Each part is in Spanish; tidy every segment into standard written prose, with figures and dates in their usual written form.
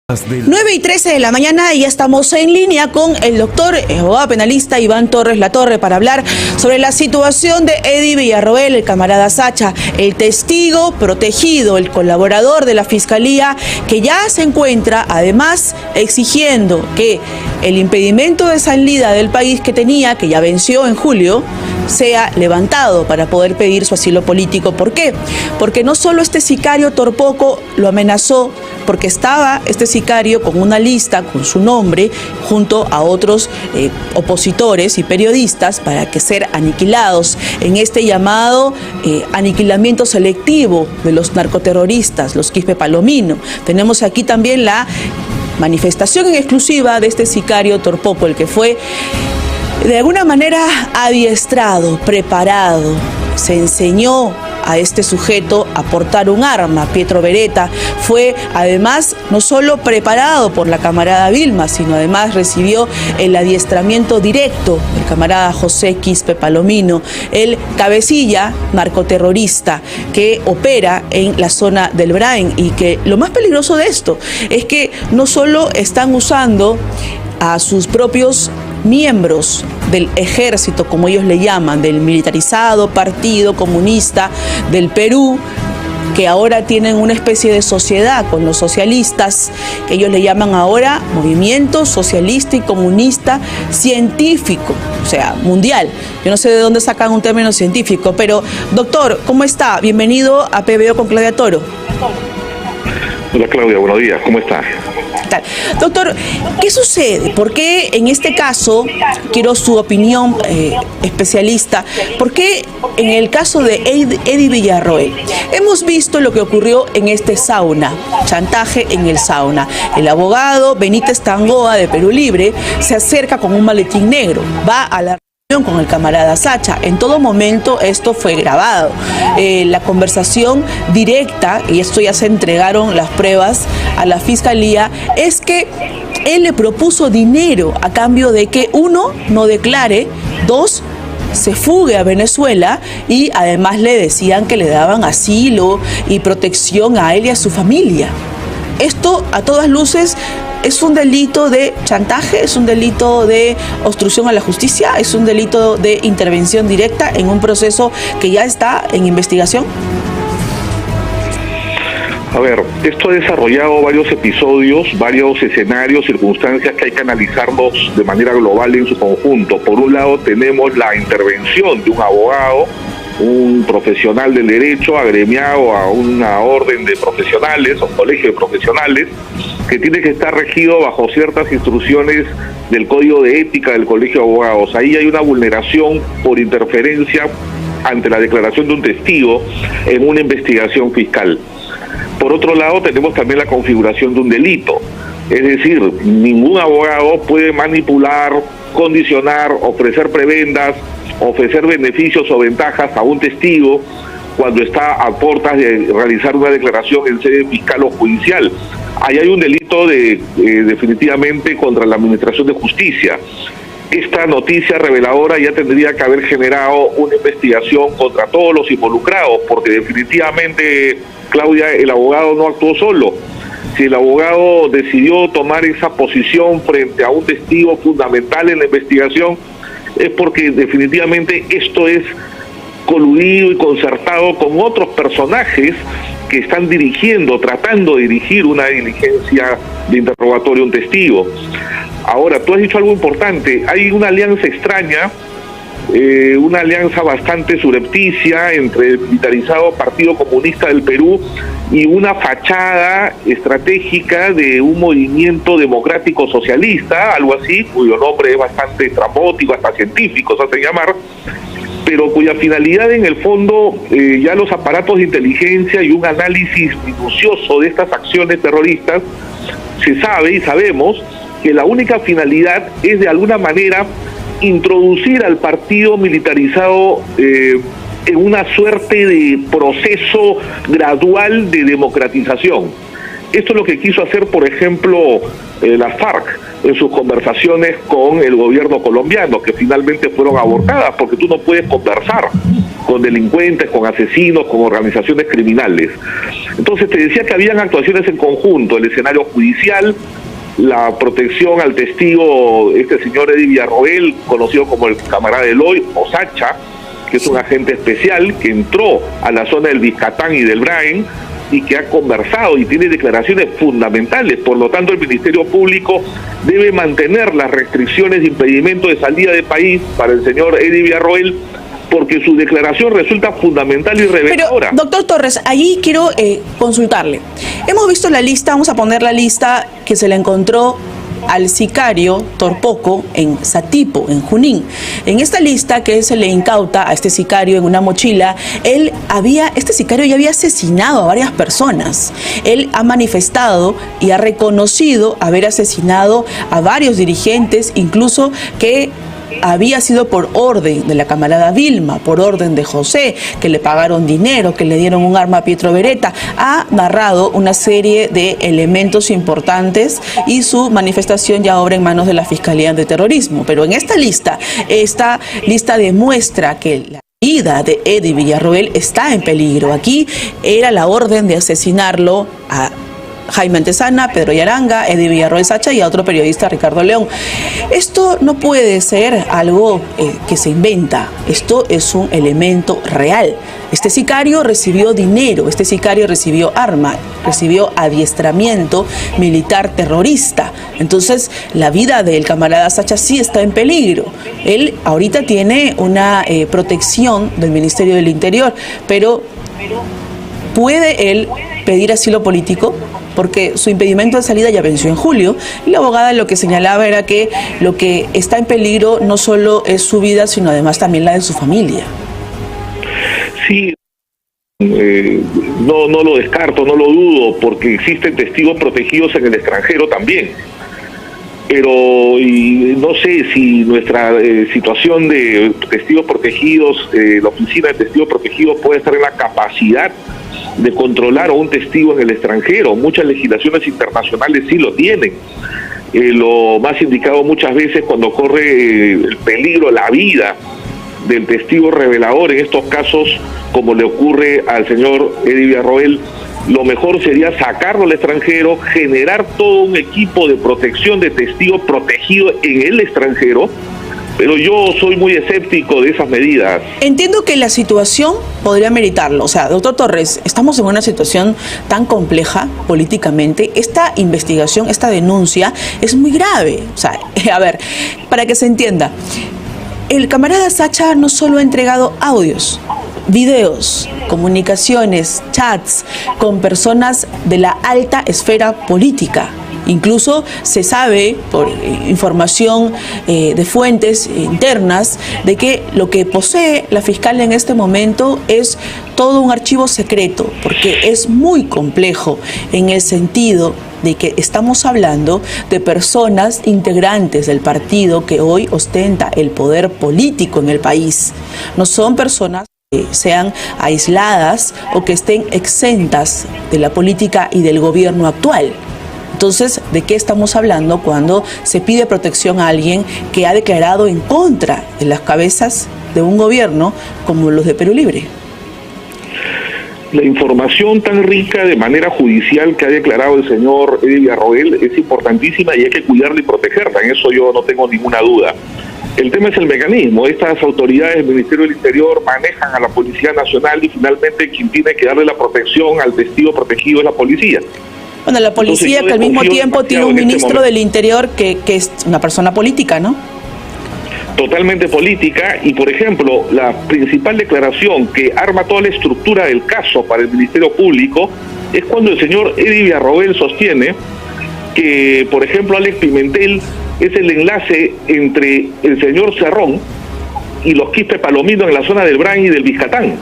9:13 de la mañana y ya estamos en línea con el doctor, abogado penalista Iván Torres Latorre para hablar sobre la situación de Eddie Villarroel, el camarada Sacha, el testigo protegido, el colaborador de la Fiscalía, que ya se encuentra además exigiendo que el impedimento de salida del país que tenía, que ya venció en julio, sea levantado para poder pedir su asilo político. ¿Por qué? Porque no solo este sicario Torpoco lo amenazó, porque estaba este sicario con una lista con su nombre junto a otros opositores y periodistas para que ser aniquilados en este llamado aniquilamiento selectivo de los narcoterroristas, los Quispe Palomino. Tenemos aquí también la manifestación en exclusiva de este sicario Torpoco, el que fue de alguna manera adiestrado, preparado, se enseñó a este sujeto a portar un arma. Pietro Beretta fue además no solo preparado por la camarada Vilma, sino además recibió el adiestramiento directo del camarada José Quispe Palomino, el cabecilla narcoterrorista que opera en la zona del Brain, y que lo más peligroso de esto es que no solo están usando a sus propios miembros del ejército, como ellos le llaman, del militarizado Partido Comunista del Perú, que ahora tienen una especie de sociedad con los socialistas, que ellos le llaman ahora Movimiento Socialista y Comunista Científico, o sea, mundial. Yo no sé de dónde sacan un término científico, pero doctor, ¿cómo está? Bienvenido a PBO con Claudia Toro. Hola Claudia, buenos días, ¿cómo está? Doctor, ¿qué sucede? ¿Por qué en este caso, quiero su opinión especialista, por qué en el caso de Eddie Villarroel hemos visto lo que ocurrió en este sauna, chantaje en el sauna? El abogado Benítez Tangoa de Perú Libre se acerca con un maletín negro, va a la con el camarada Sacha. En todo momento esto fue grabado. La conversación directa, y esto ya se entregaron las pruebas a la Fiscalía, es que él le propuso dinero a cambio de que, uno, no declare, dos, se fugue a Venezuela, y además le decían que le daban asilo y protección a él y a su familia. Esto, a todas luces, ¿es un delito de chantaje? ¿Es un delito de obstrucción a la justicia? ¿Es un delito de intervención directa en un proceso que ya está en investigación? A ver, esto ha desarrollado varios episodios, varios escenarios, circunstancias que hay que analizarlos de manera global en su conjunto. Por un lado tenemos la intervención de un abogado, un profesional del derecho agremiado a una orden de profesionales o colegio de profesionales, que tiene que estar regido bajo ciertas instrucciones del Código de Ética del Colegio de Abogados. Ahí hay una vulneración por interferencia ante la declaración de un testigo en una investigación fiscal. Por otro lado, tenemos también la configuración de un delito. Es decir, ningún abogado puede manipular, condicionar, ofrecer prebendas, ofrecer beneficios o ventajas a un testigo cuando está a puertas de realizar una declaración en sede fiscal o judicial. Ahí hay un delito definitivamente contra la Administración de Justicia. Esta noticia reveladora ya tendría que haber generado una investigación contra todos los involucrados, porque definitivamente, Claudia, el abogado no actuó solo. Si el abogado decidió tomar esa posición frente a un testigo fundamental en la investigación, es porque definitivamente esto es coludido y concertado con otros personajes que están tratando de dirigir una diligencia de interrogatorio a un testigo. Ahora, tú has dicho algo importante, hay una alianza extraña, una alianza bastante surrepticia entre el militarizado Partido Comunista del Perú y una fachada estratégica de un movimiento democrático socialista, algo así, cuyo nombre es bastante estrambótico, hasta científico se hace llamar, pero cuya finalidad en el fondo, ya los aparatos de inteligencia y un análisis minucioso de estas acciones terroristas, se sabe y sabemos que la única finalidad es de alguna manera introducir al partido militarizado en una suerte de proceso gradual de democratización. Esto es lo que quiso hacer, por ejemplo, la FARC en sus conversaciones con el gobierno colombiano, que finalmente fueron abortadas, porque tú no puedes conversar con delincuentes, con asesinos, con organizaciones criminales. Entonces te decía que habían actuaciones en conjunto, el escenario judicial, la protección al testigo, este señor Eddie Villarroel, conocido como el camarada Eloy, o Sacha, que es un agente especial que entró a la zona del Vizcatán y del Brain y que ha conversado y tiene declaraciones fundamentales. Por lo tanto, el Ministerio Público debe mantener las restricciones de impedimento de salida del país para el señor Eddie Villarroel, porque su declaración resulta fundamental y reveladora. Pero, doctor Torres, allí quiero consultarle. Hemos visto la lista, vamos a poner la lista que se le encontró al sicario Torpoco en Satipo, en Junín. En esta lista que se le incauta a este sicario en una mochila, este sicario ya había asesinado a varias personas. Él ha manifestado y ha reconocido haber asesinado a varios dirigentes, incluso que había sido por orden de la camarada Vilma, por orden de José, que le pagaron dinero, que le dieron un arma a Pietro Beretta. Ha narrado una serie de elementos importantes y su manifestación ya obra en manos de la Fiscalía de Terrorismo. Pero en esta lista demuestra que la vida de Eddie Villarroel está en peligro. Aquí era la orden de asesinarlo a Jaime Antezana, Pedro Yaranga, Eddie Villarroel Sacha y a otro periodista, Ricardo León. Esto no puede ser algo que se inventa, esto es un elemento real. Este sicario recibió dinero, este sicario recibió arma, recibió adiestramiento militar terrorista. Entonces, la vida del camarada Sacha sí está en peligro. Él ahorita tiene una protección del Ministerio del Interior, pero ¿puede él pedir asilo político? Porque su impedimento de salida ya venció en julio, y la abogada lo que señalaba era que lo que está en peligro no solo es su vida, sino además también la de su familia. Sí, no lo descarto, no lo dudo, porque existen testigos protegidos en el extranjero también. Pero no sé si nuestra situación de testigos protegidos, la oficina de testigos protegidos puede estar en la capacidad de controlar a un testigo en el extranjero. Muchas legislaciones internacionales sí lo tienen. Lo más indicado muchas veces cuando corre el peligro, la vida del testigo revelador, en estos casos, como le ocurre al señor Eddie Villarroel, lo mejor sería sacarlo al extranjero, generar todo un equipo de protección de testigos protegidos en el extranjero, pero yo soy muy escéptico de esas medidas. Entiendo que la situación podría meritarlo. O sea, doctor Torres, estamos en una situación tan compleja políticamente. Esta investigación, esta denuncia es muy grave. O sea, a ver, para que se entienda, el camarada Sacha no solo ha entregado audios, videos, comunicaciones, chats con personas de la alta esfera política. Incluso se sabe, por información de fuentes internas, de que lo que posee la fiscal en este momento es todo un archivo secreto, porque es muy complejo en el sentido de que estamos hablando de personas integrantes del partido que hoy ostenta el poder político en el país. No son personas que sean aisladas o que estén exentas de la política y del gobierno actual. Entonces, ¿de qué estamos hablando cuando se pide protección a alguien que ha declarado en contra de las cabezas de un gobierno como los de Perú Libre? La información tan rica de manera judicial que ha declarado el señor Eddie Villarroel es importantísima y hay que cuidarla y protegerla, en eso yo no tengo ninguna duda. El tema es el mecanismo. Estas autoridades del Ministerio del Interior manejan a la Policía Nacional y finalmente quien tiene que darle la protección al testigo protegido es la policía. Bueno, la policía que al mismo tiempo tiene un ministro del Interior que es una persona política, ¿no? Totalmente política, y por ejemplo, la principal declaración que arma toda la estructura del caso para el Ministerio Público es cuando el señor Eddie Villarroel sostiene que, por ejemplo, Alex Pimentel es el enlace entre el señor Cerrón y los Quispe Palomino en la zona del Brain y del Vizcatán.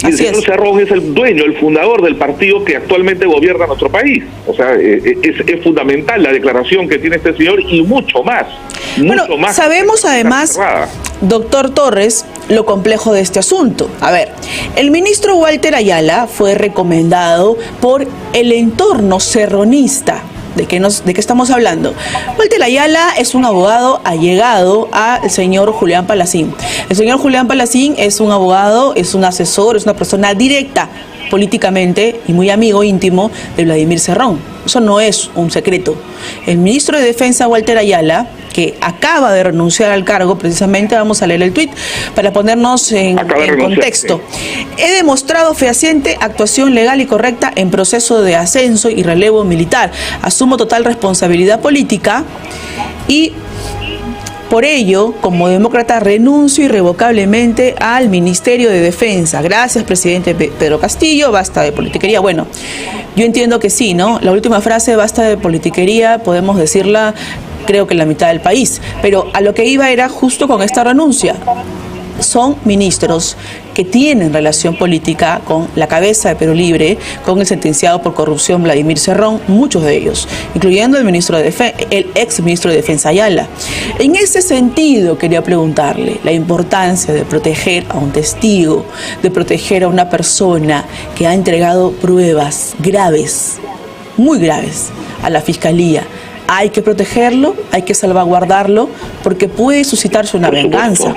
Y el señor Cerrón es el dueño, el fundador del partido que actualmente gobierna nuestro país. O sea, es fundamental la declaración que tiene este señor y mucho más. Bueno, sabemos además, doctor Torres, lo complejo de este asunto. A ver, el ministro Walter Ayala fue recomendado por el entorno cerronista. ¿De qué estamos hablando? Walter Ayala es un abogado allegado al señor Julián Palacín. El señor Julián Palacín es un abogado, es un asesor, es una persona directa políticamente y muy amigo íntimo de Vladimir Cerrón. Eso no es un secreto. El ministro de Defensa, Walter Ayala, que acaba de renunciar al cargo, precisamente vamos a leer el tuit para ponernos en contexto. He demostrado fehaciente actuación legal y correcta en proceso de ascenso y relevo militar. Asumo total responsabilidad política y por ello, como demócrata, renuncio irrevocablemente al Ministerio de Defensa. Gracias, presidente Pedro Castillo. Basta de politiquería. Bueno, yo entiendo que sí, ¿no? La última frase, basta de politiquería, podemos decirla, creo que en la mitad del país. Pero a lo que iba era justo con esta renuncia. Son ministros que tienen relación política con la cabeza de Perú Libre, con el sentenciado por corrupción Vladimir Cerrón, muchos de ellos, incluyendo el ex ministro de Defensa Ayala. En ese sentido quería preguntarle la importancia de proteger a un testigo, de proteger a una persona que ha entregado pruebas graves, muy graves, a la Fiscalía. Hay que protegerlo, hay que salvaguardarlo, porque puede suscitarse una venganza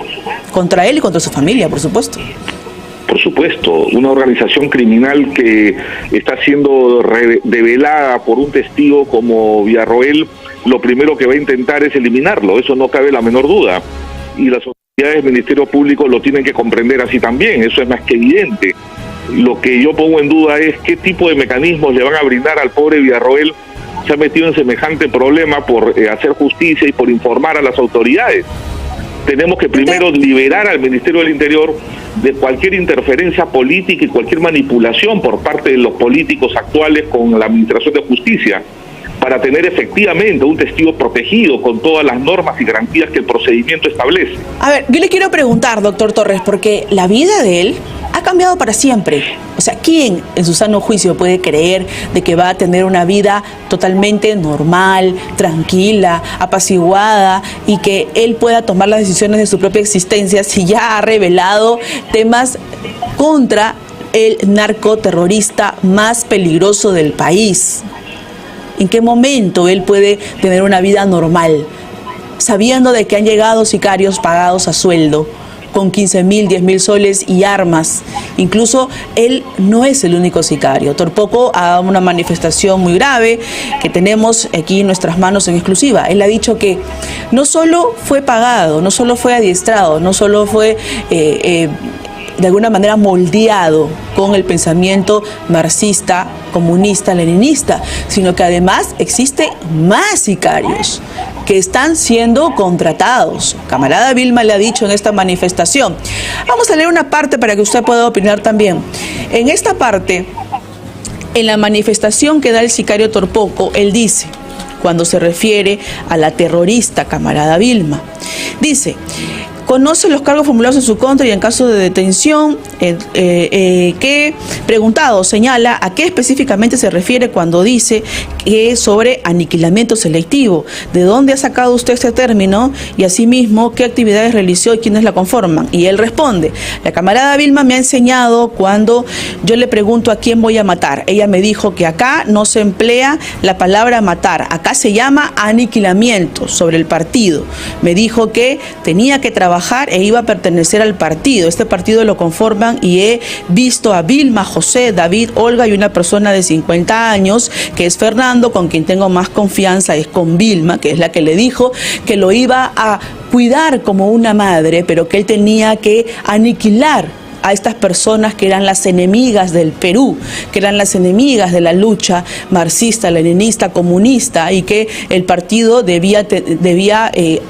contra él y contra su familia, por supuesto. Por supuesto, una organización criminal que está siendo develada por un testigo como Villarroel, lo primero que va a intentar es eliminarlo, eso no cabe la menor duda. Y las autoridades del Ministerio Público lo tienen que comprender así también, eso es más que evidente. Lo que yo pongo en duda es qué tipo de mecanismos le van a brindar al pobre Villarroel. Se ha metido en semejante problema por hacer justicia y por informar a las autoridades. Tenemos que primero liberar al Ministerio del Interior de cualquier interferencia política y cualquier manipulación por parte de los políticos actuales con la Administración de Justicia, para tener efectivamente un testigo protegido con todas las normas y garantías que el procedimiento establece. A ver, yo le quiero preguntar, doctor Torres, porque la vida de él ha cambiado para siempre. O sea, ¿quién en su sano juicio puede creer de que va a tener una vida totalmente normal, tranquila, apaciguada y que él pueda tomar las decisiones de su propia existencia si ya ha revelado temas contra el narcoterrorista más peligroso del país? ¿En qué momento él puede tener una vida normal, sabiendo de que han llegado sicarios pagados a sueldo, con 15.000, 10.000 soles y armas? Incluso él no es el único sicario. Torpoco ha dado una manifestación muy grave que tenemos aquí en nuestras manos en exclusiva. Él ha dicho que no solo fue pagado, no solo fue adiestrado, no solo fue de alguna manera moldeado con el pensamiento marxista, comunista, leninista, sino que además existe más sicarios que están siendo contratados. Camarada Vilma le ha dicho en esta manifestación. Vamos a leer una parte para que usted pueda opinar también. En esta parte, en la manifestación que da el sicario Torpoco, él dice, cuando se refiere a la terrorista camarada Vilma, dice: conoce los cargos formulados en su contra y en caso de detención, que, preguntado, señala a qué específicamente se refiere cuando dice que es sobre aniquilamiento selectivo. ¿De dónde ha sacado usted este término? Y asimismo, ¿qué actividades realizó y quiénes la conforman? Y él responde: la camarada Vilma me ha enseñado cuando yo le pregunto a quién voy a matar. Ella me dijo que acá no se emplea la palabra matar, acá se llama aniquilamiento sobre el partido. Me dijo que tenía que trabajar e iba a pertenecer al partido. Este partido lo conforman y he visto a Vilma, José, David, Olga y una persona de 50 años que es Fernando, con quien tengo más confianza es con Vilma, que es la que le dijo que lo iba a cuidar como una madre, pero que él tenía que aniquilar a estas personas que eran las enemigas del Perú, que eran las enemigas de la lucha marxista, leninista, comunista, y que el partido debía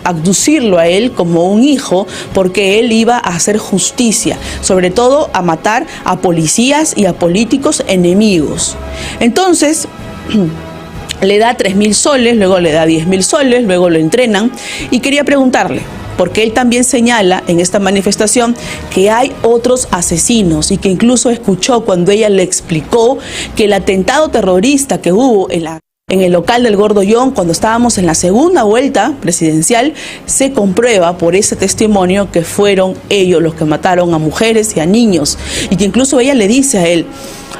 abducirlo a él como un hijo, porque él iba a hacer justicia, sobre todo a matar a policías y a políticos enemigos. Entonces le da 3.000 soles, luego le da 10.000 soles, luego lo entrenan, y quería preguntarle, porque él también señala en esta manifestación que hay otros asesinos y que incluso escuchó cuando ella le explicó que el atentado terrorista que hubo en el local del Gordo John, cuando estábamos en la segunda vuelta presidencial, se comprueba por ese testimonio que fueron ellos los que mataron a mujeres y a niños, y que incluso ella le dice a él: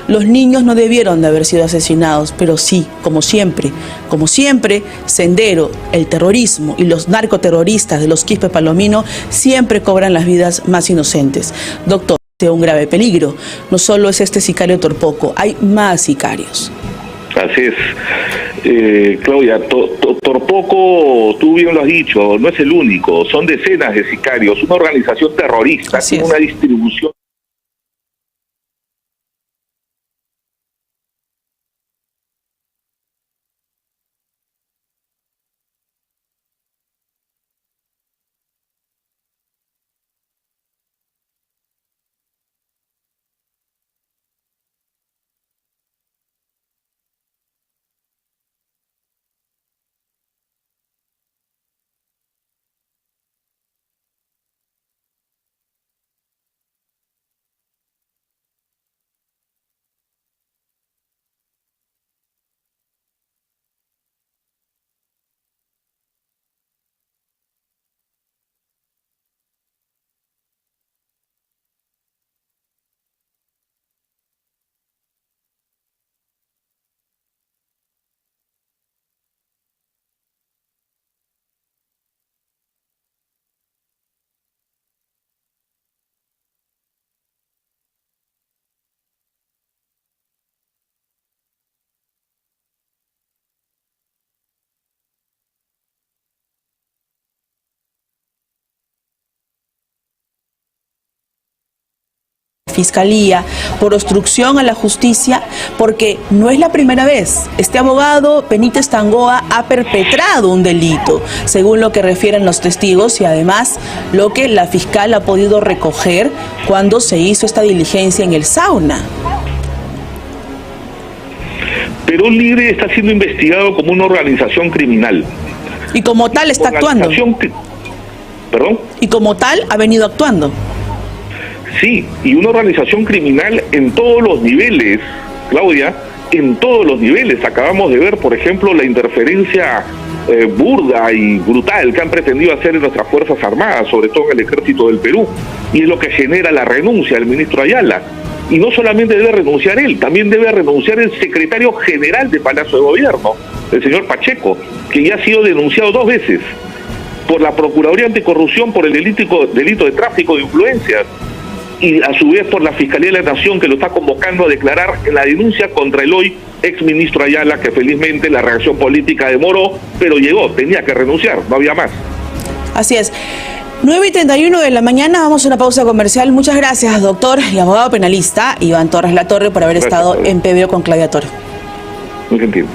los niños no debieron de haber sido asesinados, pero sí, como siempre, Sendero, el terrorismo y los narcoterroristas de los Quispe Palomino siempre cobran las vidas más inocentes. Doctor, existe un grave peligro. No solo es este sicario Torpoco, hay más sicarios. Así es. Claudia, Torpoco, tú bien lo has dicho, no es el único, son decenas de sicarios, una organización terrorista, tiene una distribución. Fiscalía, por obstrucción a la justicia, porque no es la primera vez. Este abogado, Benítez Tangoa, ha perpetrado un delito, según lo que refieren los testigos y además lo que la fiscal ha podido recoger cuando se hizo esta diligencia en el sauna. Perú Libre está siendo investigado como una organización criminal. Y como tal está actuando. ¿Perdón? Y como tal ha venido actuando. Sí, y una organización criminal en todos los niveles, Claudia, en todos los niveles. Acabamos de ver, por ejemplo, la interferencia burda y brutal que han pretendido hacer en nuestras Fuerzas Armadas, sobre todo en el Ejército del Perú, y es lo que genera la renuncia del ministro Ayala. Y no solamente debe renunciar él, también debe renunciar el secretario general de Palacio de Gobierno, el señor Pacheco, que ya ha sido denunciado 2 veces por la Procuraduría Anticorrupción por el delito de tráfico de influencias, y a su vez por la Fiscalía de la Nación, que lo está convocando a declarar en la denuncia contra el hoy exministro Ayala, que felizmente la reacción política demoró, pero llegó, tenía que renunciar, no había más. Así es. 9:31 de la mañana, vamos a una pausa comercial. Muchas gracias, doctor y abogado penalista Iván Torres Latorre, por haber estado en PBO con Claudia Toro. Muy gentil.